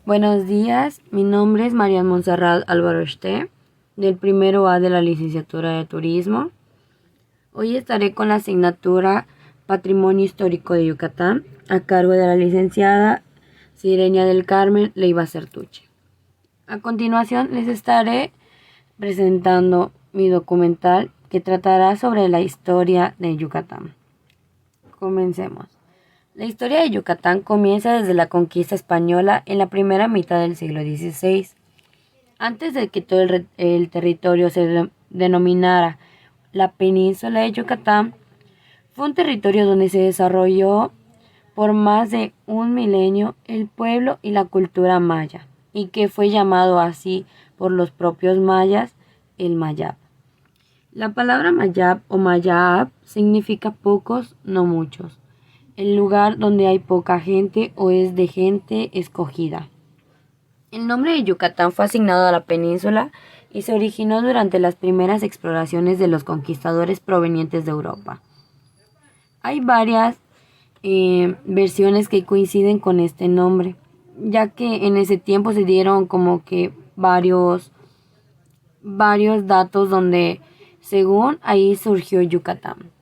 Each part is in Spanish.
Buenos días, mi nombre es María Montserrat Álvaro Este, del primero A de la licenciatura de Turismo. Hoy estaré con la asignatura Patrimonio Histórico de Yucatán, a cargo de la licenciada Sirenia del Carmen Leiva Certuche. A continuación les estaré presentando mi documental que tratará sobre la historia de Yucatán. Comencemos. La historia de Yucatán comienza desde la conquista española en la primera mitad del siglo XVI. Antes de que todo el territorio se denominara la península de Yucatán, fue un territorio donde se desarrolló por más de un milenio el pueblo y la cultura maya, y que fue llamado así por los propios mayas, el Mayab. La palabra Mayab o Mayab significa pocos, no muchos, el lugar donde hay poca gente o es de gente escogida. El nombre de Yucatán fue asignado a la península y se originó durante las primeras exploraciones de los conquistadores provenientes de Europa. Hay varias versiones que coinciden con este nombre, ya que en ese tiempo se dieron como que varios datos donde según ahí surgió Yucatán.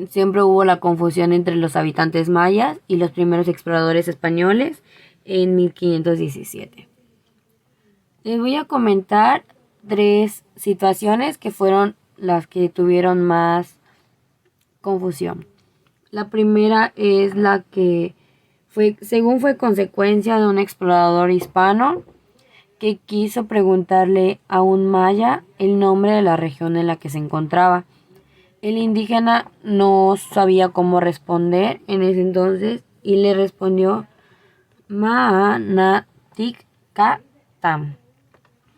Siempre hubo la confusión entre los habitantes mayas y los primeros exploradores españoles en 1517. Les voy a comentar 3 situaciones que fueron las que tuvieron más confusión. La primera es la que fue consecuencia de un explorador hispano que quiso preguntarle a un maya el nombre de la región en la que se encontraba. El indígena no sabía cómo responder en ese entonces y le respondió Maanaticcatam,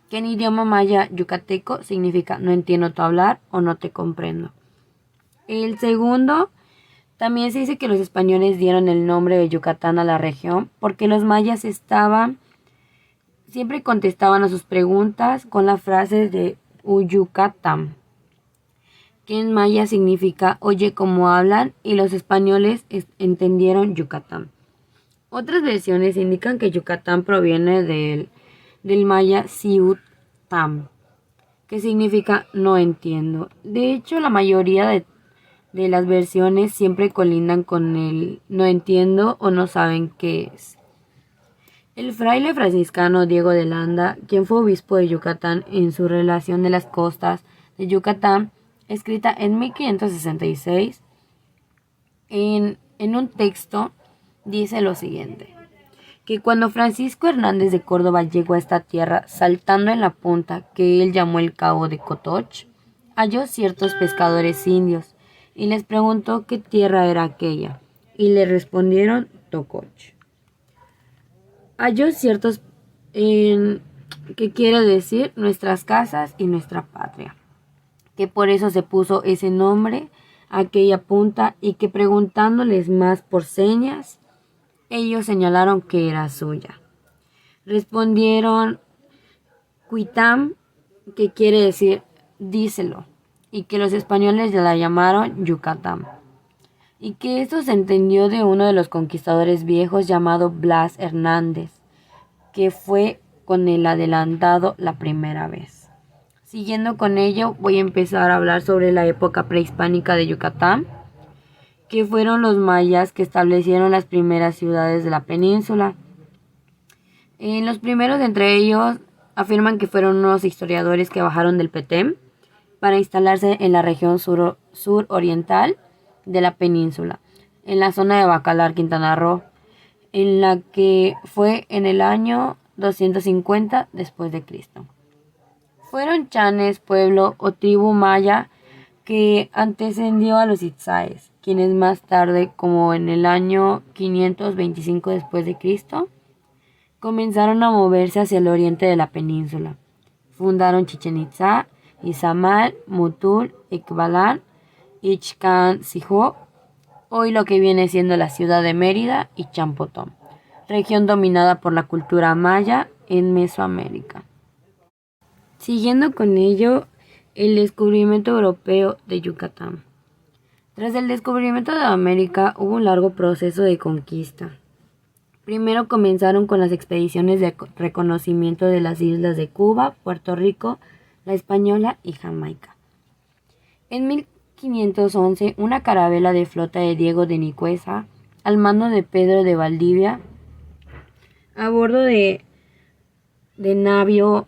que en idioma maya yucateco significa no entiendo tu hablar o no te comprendo. El segundo, también se dice que los españoles dieron el nombre de Yucatán a la región porque los mayas siempre contestaban a sus preguntas con la frase de Uyucatam, que en maya significa oye cómo hablan, y los españoles entendieron Yucatán. Otras versiones indican que Yucatán proviene del maya Ciutam, que significa no entiendo. De hecho, la mayoría de las versiones siempre colindan con el no entiendo o no saben qué es. El fraile franciscano Diego de Landa, quien fue obispo de Yucatán, en su relación de las costas de Yucatán, escrita en 1566, en un texto dice lo siguiente: que cuando Francisco Hernández de Córdoba llegó a esta tierra, saltando en la punta que él llamó el Cabo de Cotoch, halló ciertos pescadores indios y les preguntó qué tierra era aquella, y le respondieron Tococh. Halló ciertos que quiere decir nuestras casas y nuestra patria, que por eso se puso ese nombre a aquella punta, y que preguntándoles más por señas, ellos señalaron que era suya. Respondieron Cuitam, que quiere decir díselo, y que los españoles la llamaron Yucatán, y que esto se entendió de uno de los conquistadores viejos llamado Blas Hernández, que fue con el adelantado la primera vez. Siguiendo con ello, voy a empezar a hablar sobre la época prehispánica de Yucatán, que fueron los mayas que establecieron las primeras ciudades de la península. Los primeros entre ellos afirman que fueron unos historiadores que bajaron del Petén para instalarse en la región suroriental de la península, en la zona de Bacalar, Quintana Roo, en la que fue en el año 250 después de Cristo. Fueron chanes, pueblo o tribu maya que antecedió a los itzáes, quienes más tarde, como en el año 525 después de Cristo, comenzaron a moverse hacia el oriente de la península. Fundaron Chichén Itzá, Izamal, Mutul, Ixbalán, Ixcancihó, hoy lo que viene siendo la ciudad de Mérida, y Champotón, región dominada por la cultura maya en Mesoamérica. Siguiendo con ello, el descubrimiento europeo de Yucatán. Tras el descubrimiento de América hubo un largo proceso de conquista. Primero comenzaron con las expediciones de reconocimiento de las islas de Cuba, Puerto Rico, La Española y Jamaica. En 1511, una carabela de flota de Diego de Nicuesa, al mando de Pedro de Valdivia, a bordo de navío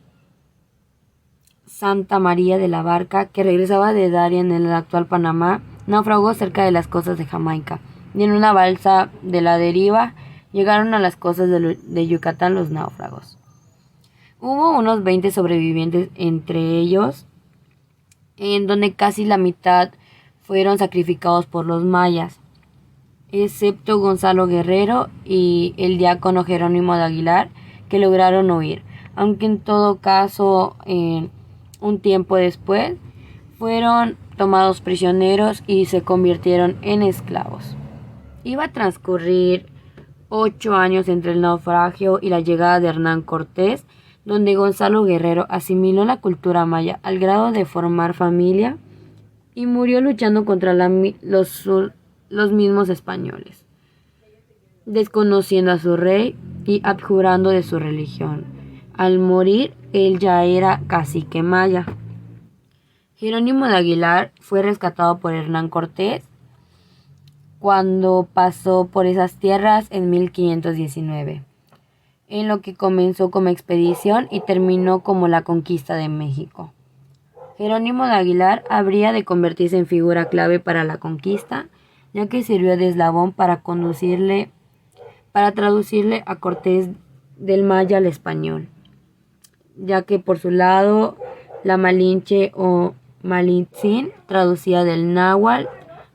Santa María de la Barca, que regresaba de Darien en el actual Panamá, naufragó cerca de las costas de Jamaica, y en una balsa de la deriva llegaron a las costas de Yucatán los náufragos. Hubo unos 20 sobrevivientes entre ellos, en donde casi la mitad fueron sacrificados por los mayas, excepto Gonzalo Guerrero y el diácono Jerónimo de Aguilar, que lograron huir, aunque en todo caso, un tiempo después, fueron tomados prisioneros y se convirtieron en esclavos. Iba a transcurrir 8 años entre el naufragio y la llegada de Hernán Cortés, donde Gonzalo Guerrero asimiló la cultura maya al grado de formar familia y murió luchando contra los mismos españoles, desconociendo a su rey y abjurando de su religión. Al morir, él ya era cacique maya. Jerónimo de Aguilar fue rescatado por Hernán Cortés cuando pasó por esas tierras en 1519, en lo que comenzó como expedición y terminó como la conquista de México. Jerónimo de Aguilar habría de convertirse en figura clave para la conquista, ya que sirvió de eslabón para traducirle a Cortés del maya al español, ya que por su lado la Malinche o Malintzin traducía del náhuatl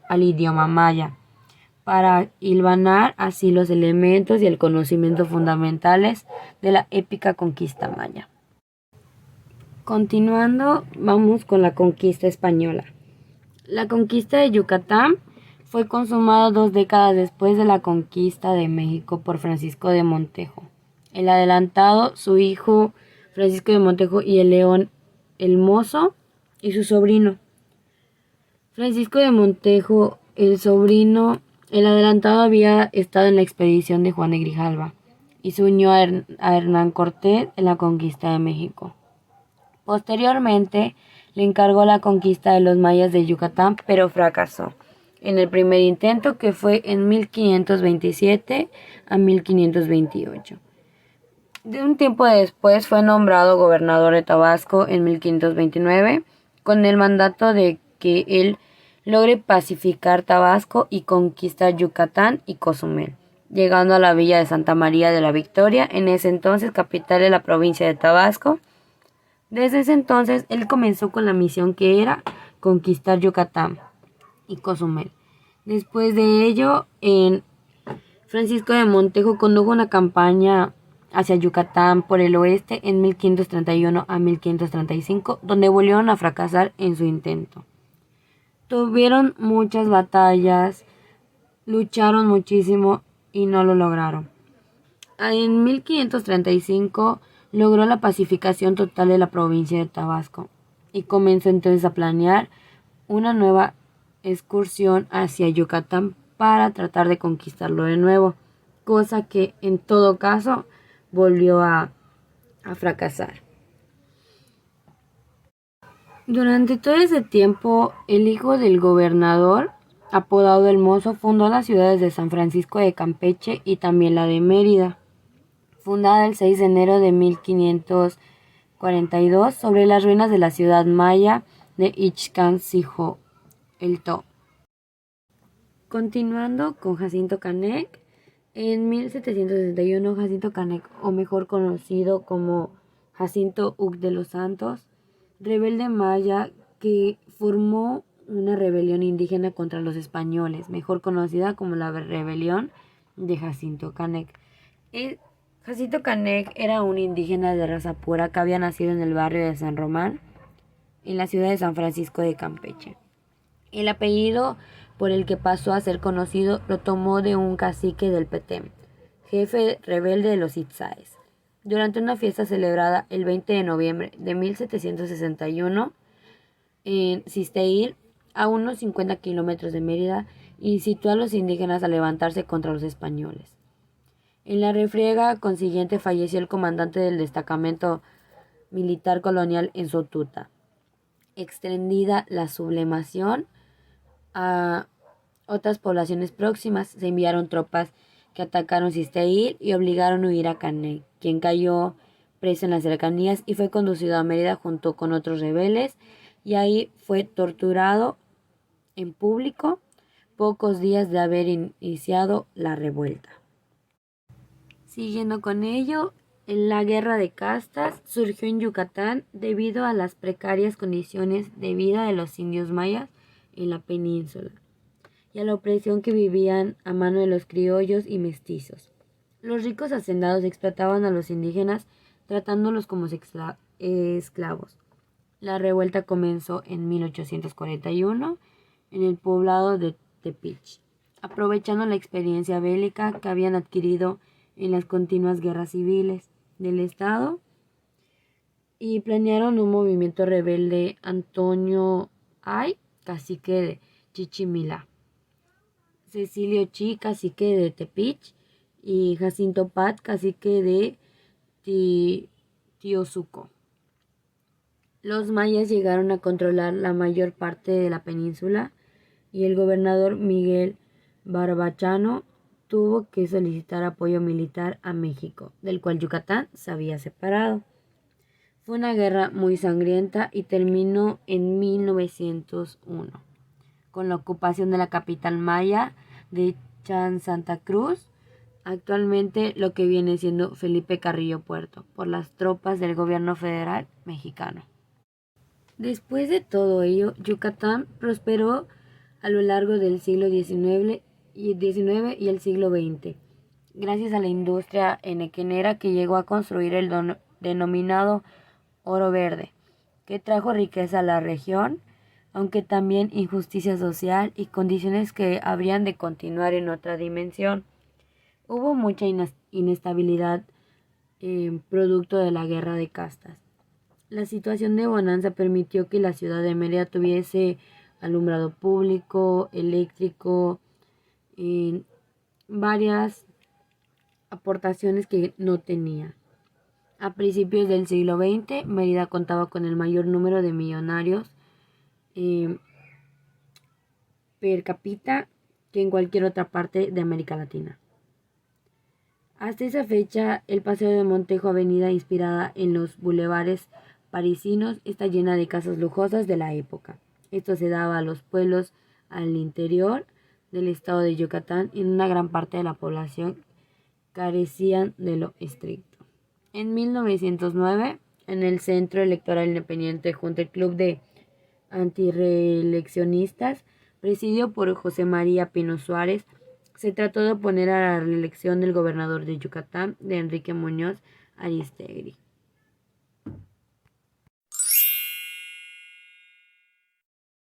al idioma maya, para hilvanar así los elementos y el conocimiento fundamentales de la épica conquista maya. Continuando, vamos con la conquista española. La conquista de Yucatán fue consumada 2 décadas después de la conquista de México por Francisco de Montejo. El adelantado, su hijo Francisco de Montejo y el León el Mozo y su sobrino. Francisco de Montejo, el sobrino, el adelantado había estado en la expedición de Juan de Grijalva y se unió a Hernán Cortés en la conquista de México. Posteriormente, le encargó la conquista de los mayas de Yucatán, pero fracasó en el primer intento, que fue en 1527 a 1528. De un tiempo después fue nombrado gobernador de Tabasco en 1529, con el mandato de que él logre pacificar Tabasco y conquistar Yucatán y Cozumel, llegando a la villa de Santa María de la Victoria, en ese entonces capital de la provincia de Tabasco. Desde ese entonces, él comenzó con la misión que era conquistar Yucatán y Cozumel. Después de ello, Francisco de Montejo condujo una campaña hacia Yucatán por el oeste en 1531 a 1535, donde volvieron a fracasar en su intento. Tuvieron muchas batallas, lucharon muchísimo y no lo lograron. En 1535 logró la pacificación total de la provincia de Tabasco y comenzó entonces a planear una nueva excursión hacia Yucatán para tratar de conquistarlo de nuevo, cosa que en todo caso volvió a fracasar. Durante todo ese tiempo, el hijo del gobernador, apodado el Mozo, fundó las ciudades de San Francisco de Campeche y también la de Mérida, fundada el 6 de enero de 1542 sobre las ruinas de la ciudad maya de Ixtancixoelto. Continuando con Jacinto Canec, en 1761 Jacinto Canec, o mejor conocido como Jacinto Uc de los Santos, rebelde maya que formó una rebelión indígena contra los españoles, mejor conocida como la rebelión de Jacinto Canec. Jacinto Canec era un indígena de raza pura que había nacido en el barrio de San Román, en la ciudad de San Francisco de Campeche. El apellido por el que pasó a ser conocido lo tomó de un cacique del Petén, jefe rebelde de los Itzáes. Durante una fiesta celebrada el 20 de noviembre de 1761 en Cisteil, a unos 50 kilómetros de Mérida, incitó a los indígenas a levantarse contra los españoles. En la refriega consiguiente falleció el comandante del destacamento militar colonial en Sotuta. Extendida la sublevación a otras poblaciones próximas, se enviaron tropas que atacaron Sisteil y obligaron a huir a Caney, quien cayó preso en las cercanías y fue conducido a Mérida junto con otros rebeldes, y ahí fue torturado en público pocos días de haber iniciado la revuelta. Siguiendo con ello, la guerra de castas surgió en Yucatán debido a las precarias condiciones de vida de los indios mayas en la península y a la opresión que vivían a mano de los criollos y mestizos. Los ricos hacendados explotaban a los indígenas tratándolos como esclavos. La revuelta comenzó en 1841 en el poblado de Tepic, aprovechando la experiencia bélica que habían adquirido en las continuas guerras civiles del estado, y planearon un movimiento rebelde. Antonio Ay, cacique de Chichimilá, Cecilio Chi, cacique de Tepic, y Jacinto Pat, cacique de Tiozuco. Los mayas llegaron a controlar la mayor parte de la península y el gobernador Miguel Barbachano tuvo que solicitar apoyo militar a México, del cual Yucatán se había separado. Fue una guerra muy sangrienta y terminó en 1901, con la ocupación de la capital maya de Chan Santa Cruz, actualmente lo que viene siendo Felipe Carrillo Puerto, por las tropas del gobierno federal mexicano. Después de todo ello, Yucatán prosperó a lo largo del siglo XIX y el siglo XX, gracias a la industria henequenera que llegó a construir el denominado oro verde, que trajo riqueza a la región, aunque también injusticia social y condiciones que habrían de continuar en otra dimensión. Hubo mucha inestabilidad producto de la guerra de castas. La situación de bonanza permitió que la ciudad de Mérida tuviese alumbrado público, eléctrico, varias aportaciones que no tenía. A principios del siglo XX, Mérida contaba con el mayor número de millonarios per cápita que en cualquier otra parte de América Latina. Hasta esa fecha, el Paseo de Montejo, avenida inspirada en los bulevares parisinos, está llena de casas lujosas de la época. Esto se daba a los pueblos al interior del estado de Yucatán, y una gran parte de la población carecían de lo estricto. En 1909, en el Centro Electoral Independiente, junto al Club de Antireeleccionistas, presidido por José María Pino Suárez, se trató de oponer a la reelección del gobernador de Yucatán, de Enrique Muñoz Aristegui.